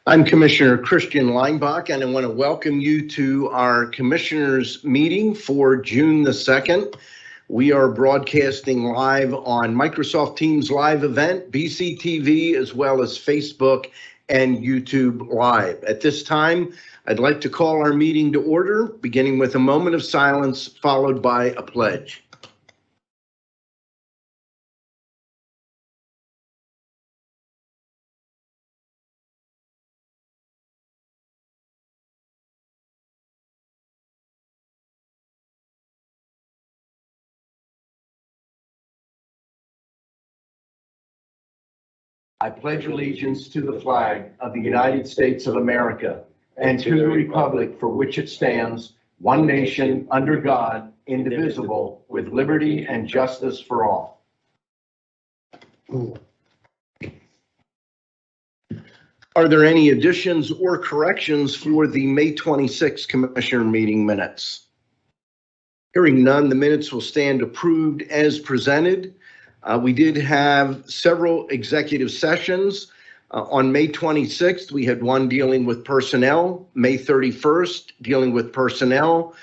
I'm Commissioner Christian Leinbach, and I want to welcome you to our Commissioners meeting for June the 2nd. We are broadcasting live on Microsoft Teams live event, BCTV, as well as Facebook and YouTube Live. At this time, I'd like to call our meeting to order, beginning with a moment of silence, followed by a pledge. I pledge allegiance to the flag of the United States of America and to the republic for which it stands, one nation, under God, indivisible, with liberty and justice for all. Are there any additions or corrections for the May 26th Commissioner meeting minutes? Hearing none, the minutes will stand approved as presented. We did have several executive sessions. On May 26th, we had one dealing with personnel, May 31st, dealing with personnel,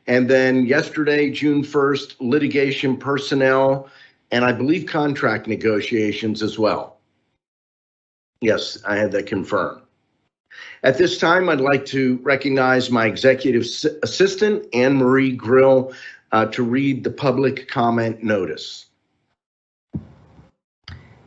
and then yesterday, June 1st, litigation, personnel, and I believe contract negotiations as well. Yes, I had that confirmed. At this time, I'd like to recognize my executive assistant, Anne Marie Grill, to read the public comment notice.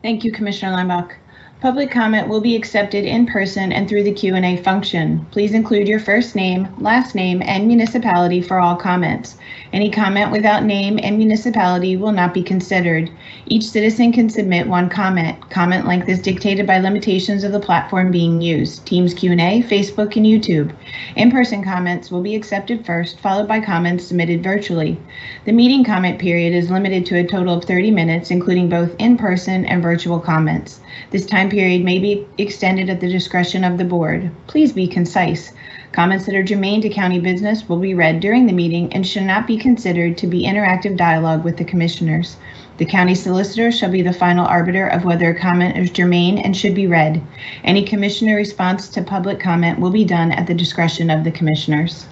Thank you, Commissioner Leinbach. Public comment will be accepted in person and through the Q&A function. Please include your first name, last name, and municipality for all comments. Any comment without name and municipality will not be considered. Each citizen can submit one comment. Comment length is dictated by limitations of the platform being used, Teams Q&A, Facebook, and YouTube. In-person comments will be accepted first, followed by comments submitted virtually. The meeting comment period is limited to a total of 30 minutes, including both in-person and virtual comments. This time period may be extended at the discretion of the board. Please be concise. Comments that are germane to county business will be read during the meeting and should not be considered to be interactive dialogue with the commissioners. The county solicitor shall be the final arbiter of whether a comment is germane and should be read. Any commissioner response to public comment will be done at the discretion of the commissioners.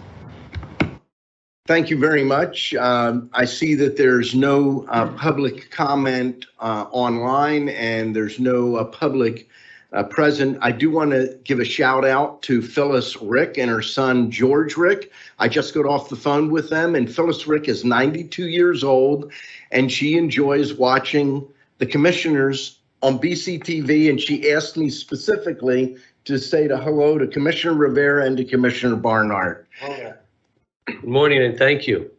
Thank you very much. I see that there's no public comment online and there's no public present. I do want to give a shout out to Phyllis Rick and her son, George Rick. I just got off the phone with them, and Phyllis Rick is 92 years old and she enjoys watching the commissioners on BCTV, and she asked me specifically to say hello to Commissioner Rivera and to Commissioner Barnard. Oh, yeah. Good morning and thank you.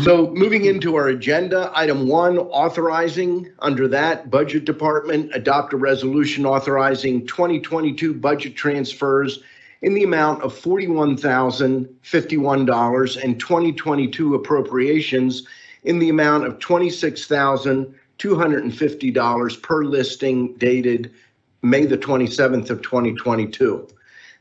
So moving into our agenda, item 1, authorizing. Under that, Budget Department adopt a resolution authorizing 2022 budget transfers in the amount of $41,051 and 2022 appropriations in the amount of $26,250 per listing dated May the 27th of 2022.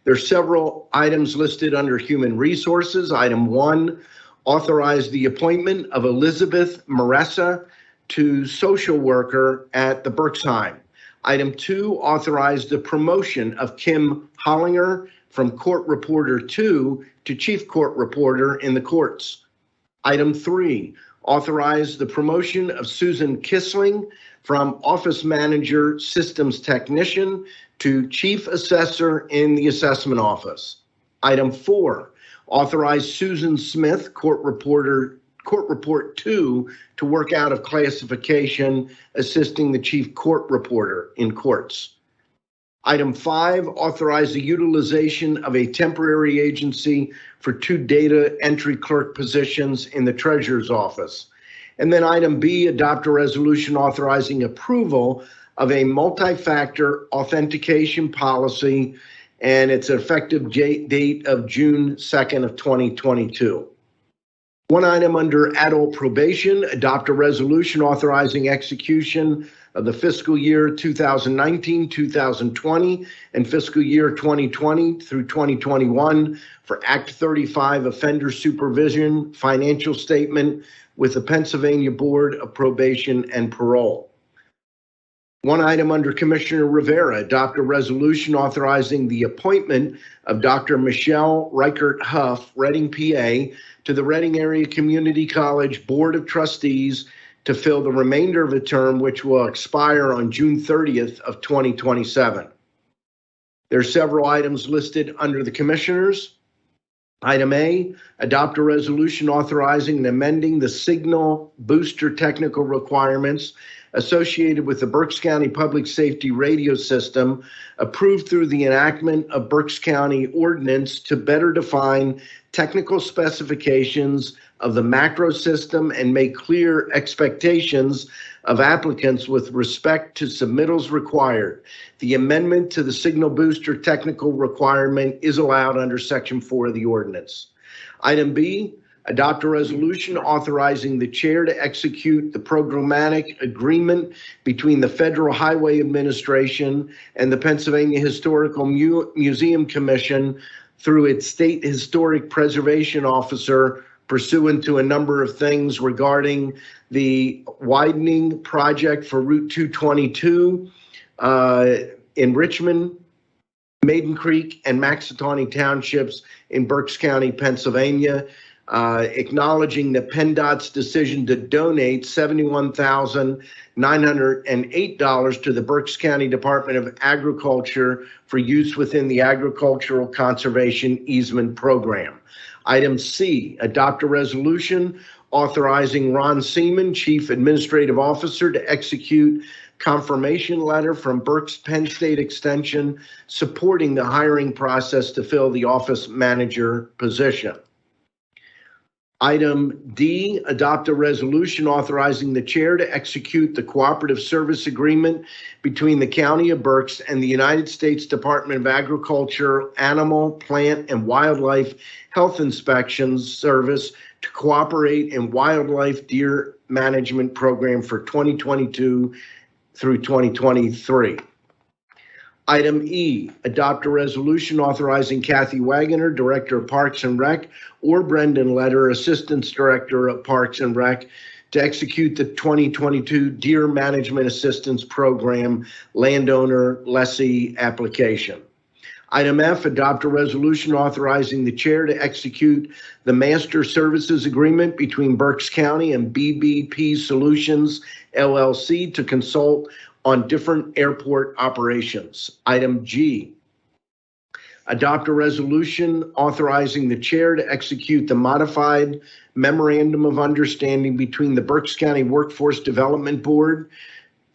There are several items listed under Human Resources. Item 1, authorize the appointment of Elizabeth Maressa to social worker at the Berks. Item 2, authorize the promotion of Kim Hollinger from Court Reporter 2 to Chief Court Reporter in the courts. Item 3, authorize the promotion of Susan Kissling from Office Manager Systems Technician to Chief Assessor in the Assessment Office. Item 4, authorize Susan Smith, Court Report 2, to work out of classification, assisting the Chief Court Reporter in courts. Item 5, authorize the utilization of a temporary agency for 2 data entry clerk positions in the Treasurer's Office. And then item B, adopt a resolution authorizing approval of a multi-factor authentication policy, and its effective date of June 2nd of 2022. One item under adult probation, adopt a resolution authorizing execution of the fiscal year 2019-2020 and fiscal year 2020 through 2021 for Act 35 offender supervision financial statement with the Pennsylvania Board of Probation and Parole. One item under Commissioner Rivera, adopt a resolution authorizing the appointment of Dr. Michelle Reichert Huff, Reading, PA, to the Reading Area Community College Board of Trustees to fill the remainder of a term which will expire on June 30th of 2027. There are several items listed under the Commissioners. Item A, adopt a resolution authorizing and amending the signal booster technical requirements associated with the Berks County Public Safety Radio System approved through the enactment of Berks County Ordinance to better define technical specifications of the macro system and make clear expectations of applicants with respect to submittals required. The amendment to the signal booster technical requirement is allowed under Section 4 of the ordinance. Item B, adopt a resolution authorizing the chair to execute the programmatic agreement between the Federal Highway Administration and the Pennsylvania Historical Museum Commission through its State Historic Preservation Officer pursuant to a number of things regarding the widening project for Route 222 in Richmond, Maiden Creek, and Maxatawny Townships in Berks County, Pennsylvania, acknowledging that PennDOT's decision to donate $71,908 to the Berks County Department of Agriculture for use within the Agricultural Conservation Easement Program. Item C, adopt a resolution authorizing Ron Seaman, Chief Administrative Officer, to execute confirmation letter from Berks Penn State Extension supporting the hiring process to fill the office manager position. Item D, adopt a resolution authorizing the chair to execute the cooperative service agreement between the County of Berks and the United States Department of Agriculture, Animal, Plant, and Wildlife Health Inspections Service to cooperate in wildlife deer management program for 2022 through 2023. Item E, adopt a resolution authorizing Kathy Wagoner, Director of Parks and Rec, or Brendan Letter, Assistant Director of Parks and Rec, to execute the 2022 Deer Management Assistance Program landowner lessee application. Item F, adopt a resolution authorizing the chair to execute the master services agreement between Berks County and BBP Solutions, LLC, to consult on different airport operations. Item G, adopt a resolution authorizing the chair to execute the modified memorandum of understanding between the Berks County Workforce Development Board,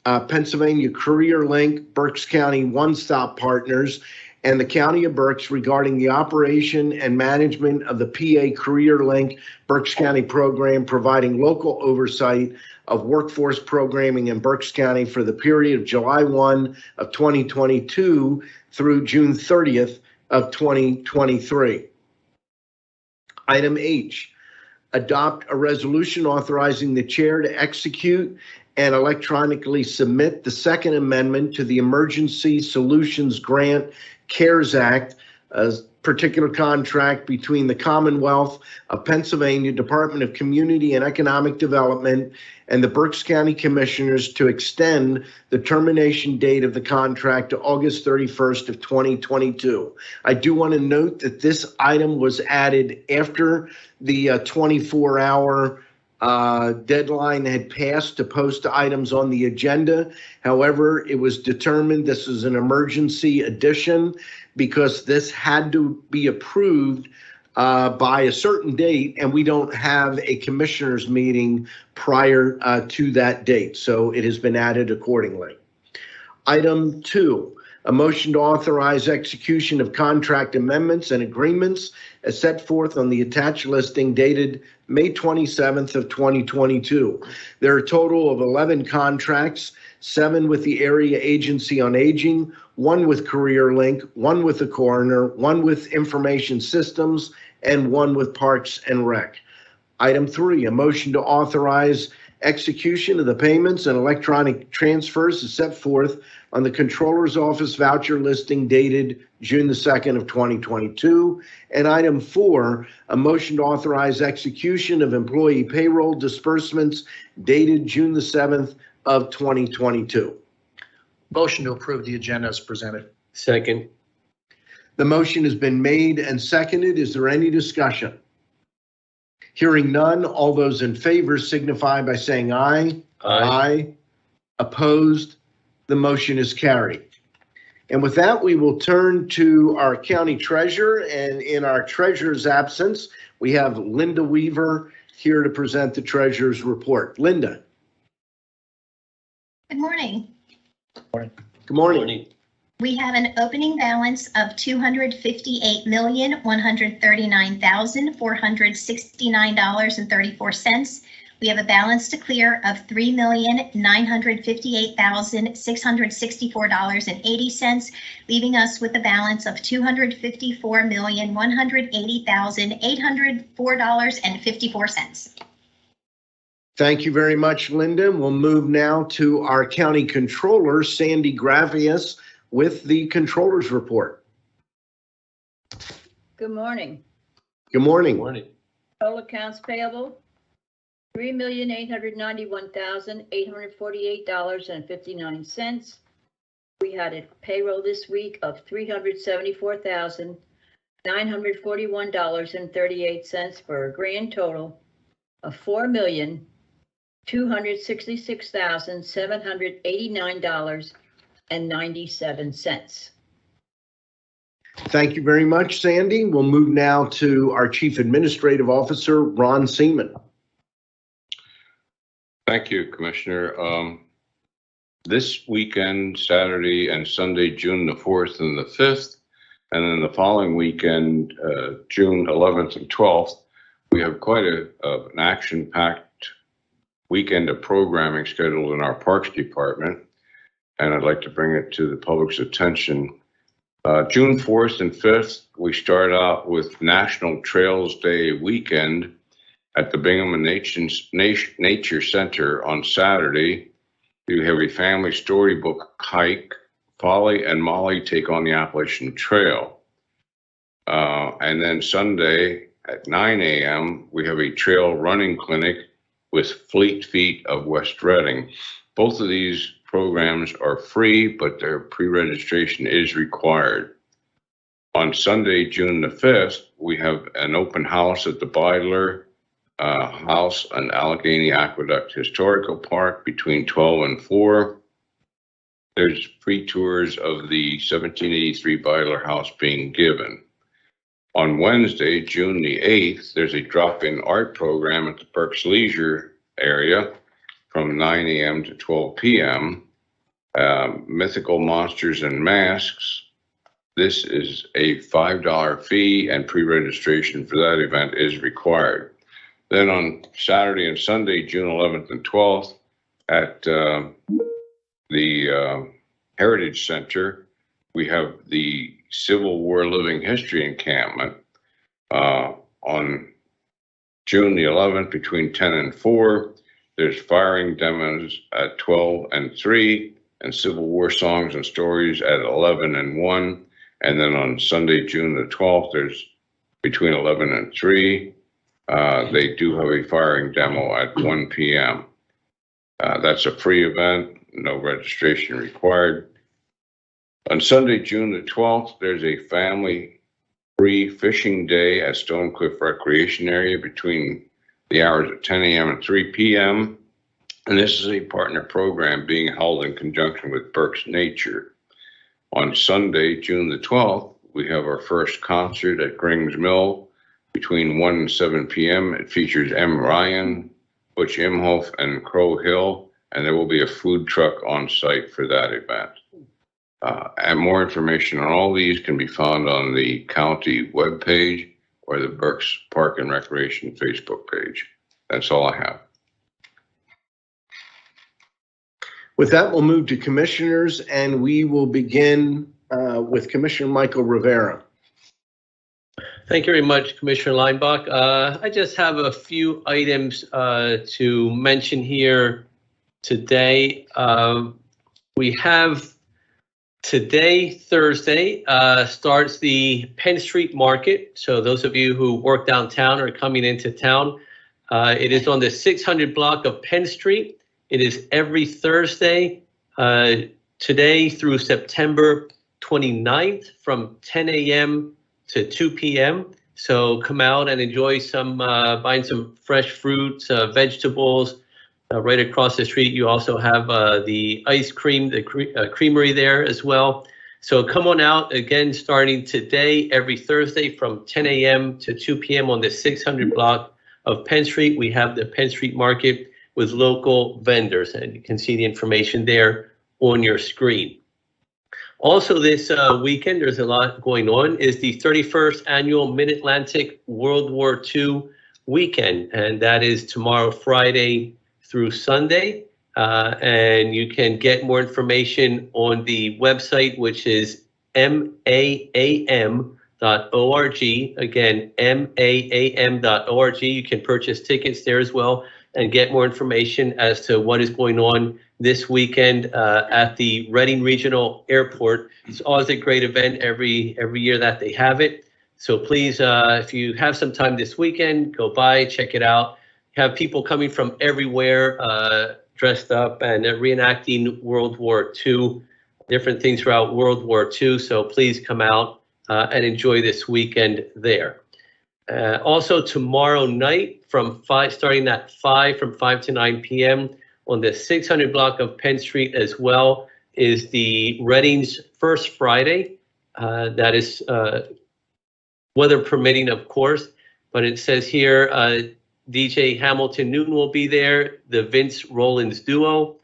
Pennsylvania Career Link, Berks County One Stop Partners, and the County of Berks regarding the operation and management of the PA Career Link Berks County program, providing local oversight of workforce programming in Berks County for the period of July 1 of 2022 through June 30th of 2023. Item H, adopt a resolution authorizing the chair to execute and electronically submit the Second Amendment to the Emergency Solutions Grant CARES Act, a particular contract between the Commonwealth of Pennsylvania Department of Community and Economic Development and the Berks County Commissioners to extend the termination date of the contract to August 31st of 2022. I do want to note that this item was added after the 24-hour deadline had passed to post items on the agenda. However, it was determined this is an emergency addition because this had to be approved by a certain date, and we don't have a commissioners meeting prior to that date. So it has been added accordingly. Item 2, a motion to authorize execution of contract amendments and agreements as set forth on the attached listing dated May 27th of 2022. There are a total of 11 contracts, 7 with the Area Agency on Aging, 1 with Career Link, 1 with the Coroner, 1 with Information Systems, and 1 with Parks and Rec. Item 3, a motion to authorize execution of the payments and electronic transfers is set forth on the Controller's Office voucher listing dated June the 2nd of 2022. And item 4, a motion to authorize execution of employee payroll disbursements dated June the 7th of 2022. Motion to approve the agenda as presented. Second. The motion has been made and seconded. Is there any discussion? Hearing none, all those in favor signify by saying aye. Aye. Opposed? The motion is carried. And with that, we will turn to our county treasurer, and in our treasurer's absence, we have Linda Weaver here to present the treasurer's report. Linda. Good morning. Good morning. We have an opening balance of $258,139,469.34. We have a balance to clear of $3,958,664.80, leaving us with a balance of $254,180,804.54. Thank you very much, Linda. We'll move now to our county controller, Sandy Gravius, with the controller's report. Good morning. Good morning. Good morning. Total accounts payable, $3,891,848.59. We had a payroll this week of $374,941.38 for a grand total of $4,266,789.97. Thank you very much, Sandy. We'll move now to our Chief Administrative Officer, Ron Seaman. Thank you, Commissioner. This weekend, Saturday and Sunday, June the 4th and the 5th, and then the following weekend, June 11th and 12th, we have quite an action-packed weekend of programming scheduled in our Parks Department, and I'd like to bring it to the public's attention. June 4th and 5th, we start out with National Trails Day weekend at the Bingham and Nature Center on Saturday. You have a family storybook hike. Folly and Molly take on the Appalachian Trail. And then Sunday at 9 a.m., we have a trail running clinic with Fleet Feet of West Reading. Both of these programs are free, but their pre-registration is required. On Sunday, June the 5th, we have an open house at the Beidler House and Allegheny Aqueduct Historical Park between 12 and 4. There's free tours of the 1783 Beidler House being given. On Wednesday, June the 8th, there's a drop-in art program at the Berks Leisure area from 9 a.m. to 12 p.m. Mythical Monsters and Masks. This is a $5 fee, and pre-registration for that event is required. Then on Saturday and Sunday, June 11th and 12th, at the Heritage Center, we have the Civil War Living History encampment. On June the 11th, between 10 and 4, there's firing demos at 12 and 3, and Civil War songs and stories at 11 and 1. And then on Sunday, June the 12th, there's between 11 and 3. They do have a firing demo at 1 p.m. That's a free event, no registration required. On Sunday, June the 12th, there's a family-free fishing day at Stonecliff Recreation Area between the hours of 10 a.m. and 3 p.m. And this is a partner program being held in conjunction with Berks Nature. On Sunday, June the 12th, we have our first concert at Grings Mill between 1 and 7 p.m. It features M. Ryan, Butch Imhoff, and Crow Hill, and there will be a food truck on site for that event. And more information on all these can be found on the county webpage or the Berks Park and Recreation Facebook page. That's all I have. With that, we'll move to commissioners, and we will begin with Commissioner Michael Rivera. Thank you very much, Commissioner Leinbach. I just have a few items to mention here today. We have today, Thursday, starts the Penn Street Market. So those of you who work downtown or coming into town, it is on the 600 block of Penn Street. It is every Thursday, today through September 29th from 10 a.m. to 2 p.m. So come out and enjoy buying some fresh fruits, vegetables. Right across the street, you also have the ice cream, the creamery there as well. So come on out again, starting today, every Thursday from 10 a.m. to 2 p.m. on the 600 block of Penn Street. We have the Penn Street Market with local vendors, and you can see the information there on your screen. Also this weekend, there's a lot going on, is the 31st annual Mid-Atlantic World War II weekend, and that is tomorrow, Friday through Sunday. And you can get more information on the website, which is maam.org. Again, maam.org. You can purchase tickets there as well and get more information as to what is going on this weekend at the Reading Regional Airport. It's always a great event every year that they have it. So please, if you have some time this weekend, go by, check it out. Have people coming from everywhere, dressed up and reenacting World War II, different things throughout World War II. So please come out and enjoy this weekend there. Also tomorrow night starting at 5 to 9 p.m. on the 600 block of Penn Street as well is the Reading's First Friday. That is weather permitting, of course, but it says here DJ Hamilton Newton will be there, the Vince Rollins Duo,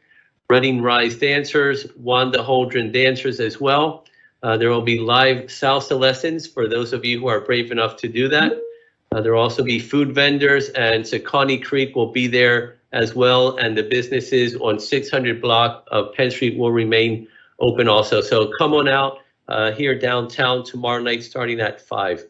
Reading Rise Dancers, Wanda Holdren Dancers as well. There will be live salsa lessons for those of you who are brave enough to do that. There will also be food vendors, and Saconnie Creek will be there as well, and the businesses on 600 block of Penn Street will remain open also. So come on out here downtown tomorrow night starting at 5.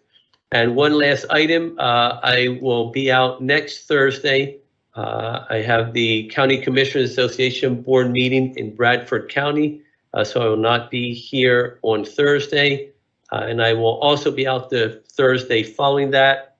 And one last item, I will be out next Thursday. I have the County Commissioners Association board meeting in Bradford County, so I will not be here on Thursday. And I will also be out the Thursday following that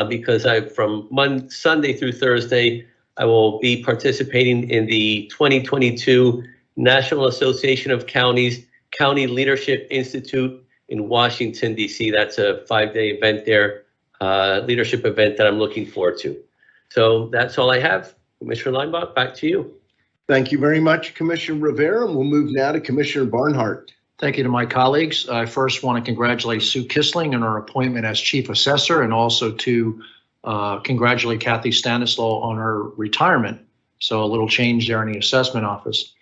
because from Sunday through Thursday, I will be participating in the 2022 National Association of Counties County Leadership Institute in Washington, D.C. That's a 5-day event there, leadership event that I'm looking forward to. So that's all I have. Commissioner Leinbach, back to you. Thank you very much, Commissioner Rivera. And we'll move now to Commissioner Barnhart. Thank you to my colleagues. I first want to congratulate Sue Kissling on her appointment as Chief Assessor, and also to congratulate Kathy Stanislaw on her retirement. So a little change there in the assessment office.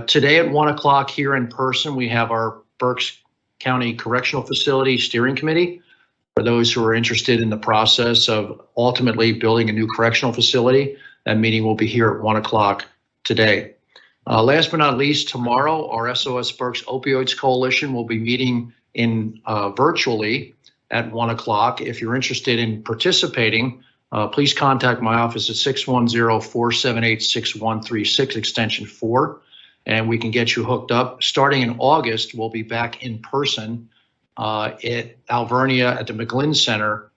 Today at 1 o'clock here in person, we have our Berks County Correctional Facility Steering Committee. For those who are interested in the process of ultimately building a new correctional facility, that meeting will be here at 1 o'clock today. Last but not least, tomorrow, our SOS Berks Opioids Coalition will be meeting virtually at 1 o'clock. If you're interested in participating, please contact my office at 610-478-6136, extension 4. And we can get you hooked up. Starting in August, we'll be back in person at Alvernia at the McGlynn Center.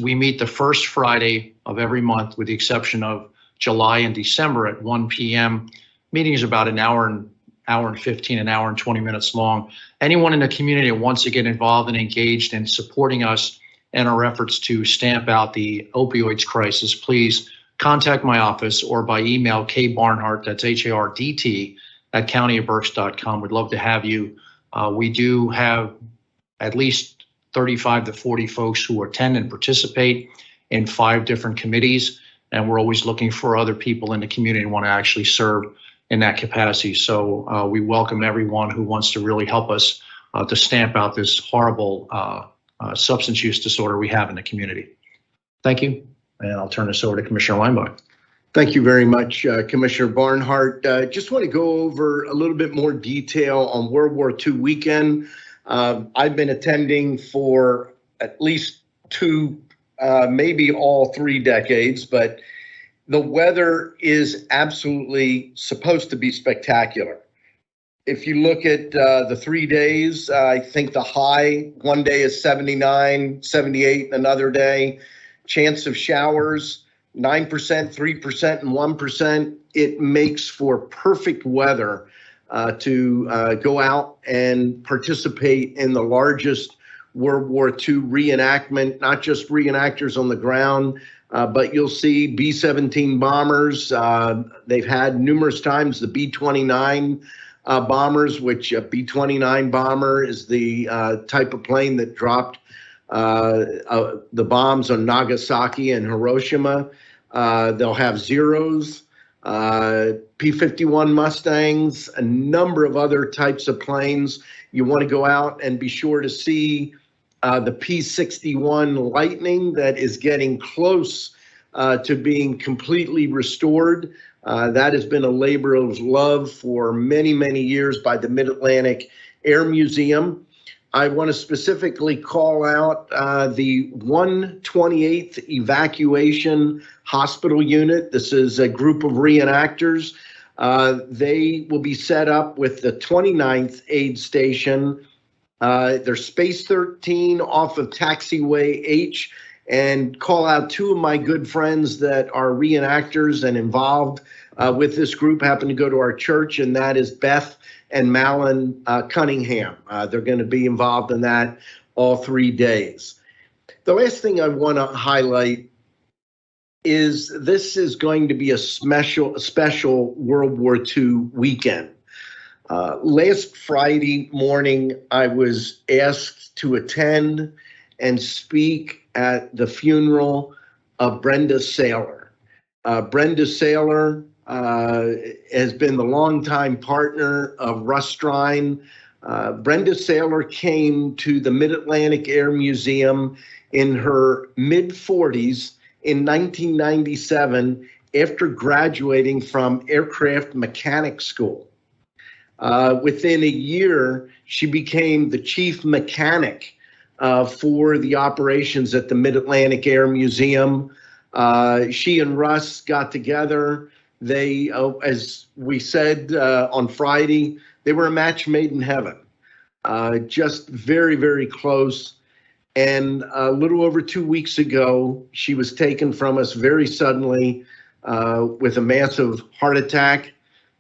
We meet the first Friday of every month, with the exception of July and December at 1 p.m. Meeting is about an hour and 15, an hour and 20 minutes long. Anyone in the community that wants to get involved and engaged in supporting us and our efforts to stamp out the opioids crisis, please contact my office or by email kbarnhart, that's HARDT, at countyofberks.com. We'd love to have you. We do have at least 35 to 40 folks who attend and participate in 5 different committees, and we're always looking for other people in the community who want to actually serve in that capacity. So we welcome everyone who wants to really help us to stamp out this horrible substance use disorder we have in the community. Thank you, and I'll turn this over to Commissioner Leinbach. Thank you very much, Commissioner Barnhart. Just want to go over a little bit more detail on World War II weekend. I've been attending for at least 2, maybe all 3 decades, but the weather is absolutely supposed to be spectacular. If you look at the 3 days, I think the high one day is 79, 78 another day. Chance of showers, 9%, 3%, and 1%. It makes for perfect weather to go out and participate in the largest World War II reenactment, not just reenactors on the ground, but you'll see B-17 bombers. They've had numerous times the B-29 bombers, which a B-29 bomber is the type of plane that dropped the bombs on Nagasaki and Hiroshima. They'll have Zeros, P-51 Mustangs, a number of other types of planes. You want to go out and be sure to see the P-61 Lightning that is getting close to being completely restored. That has been a labor of love for many, many years by the Mid-Atlantic Air Museum. I want to specifically call out the 128th Evacuation Hospital Unit. This is a group of reenactors. They will be set up with the 29th Aid Station. They're Space 13 off of Taxiway H, and call out two of my good friends that are reenactors and involved with this group, happen to go to our church, and that is Beth and Malin Cunningham. They're going to be involved in that all 3 days. The last thing I want to highlight is this is going to be a special World War II weekend. Last Friday morning, I was asked to attend and speak at the funeral of Brenda Saylor. Brenda Saylor has been the longtime partner of Russ Strine. Brenda Saylor came to the Mid-Atlantic Air Museum in her mid-40s in 1997 after graduating from aircraft mechanic school. Within a year, she became the chief mechanic for the operations at the Mid-Atlantic Air Museum. She and Russ got together. They, as we said on Friday, they were a match made in heaven. Just very, very close. And a little over 2 weeks ago, she was taken from us very suddenly with a massive heart attack.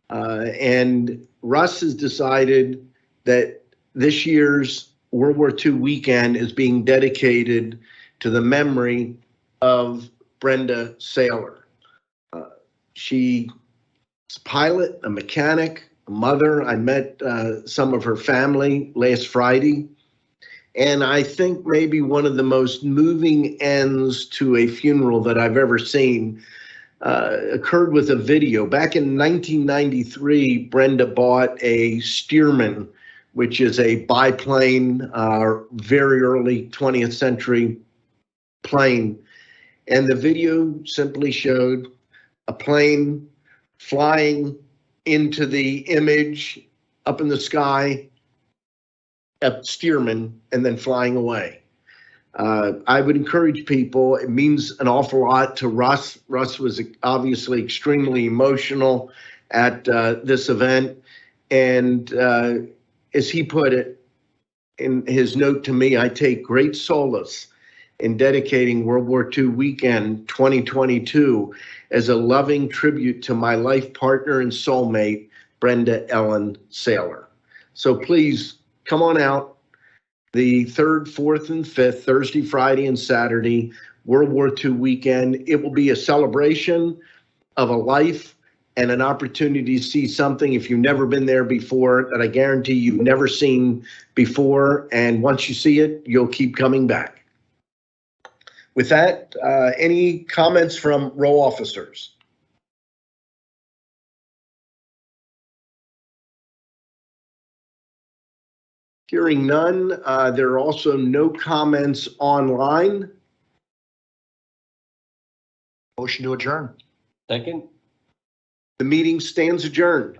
And Russ has decided that this year's World War II weekend is being dedicated to the memory of Brenda Saylor. She's a pilot, a mechanic, a mother. I met some of her family last Friday. And I think maybe one of the most moving ends to a funeral that I've ever seen occurred with a video. Back in 1993, Brenda bought a Stearman, which is a biplane, very early 20th century plane. And the video simply showed a plane flying into the image up in the sky, a Stearman, and then flying away. I would encourage people, it means an awful lot to Russ. Russ was obviously extremely emotional at this event. And as he put it in his note to me, I take great solace in dedicating World War II weekend 2022 as a loving tribute to my life partner and soulmate, Brenda Ellen Saylor. So please come on out the 3rd, 4th, and 5th, Thursday, Friday, and Saturday, World War II weekend. It will be a celebration of a life and an opportunity to see something, if you've never been there before, that I guarantee you've never seen before. And once you see it, you'll keep coming back. With that, any comments from row officers? Hearing none, there are also no comments online. Motion to adjourn. Second? The meeting stands adjourned.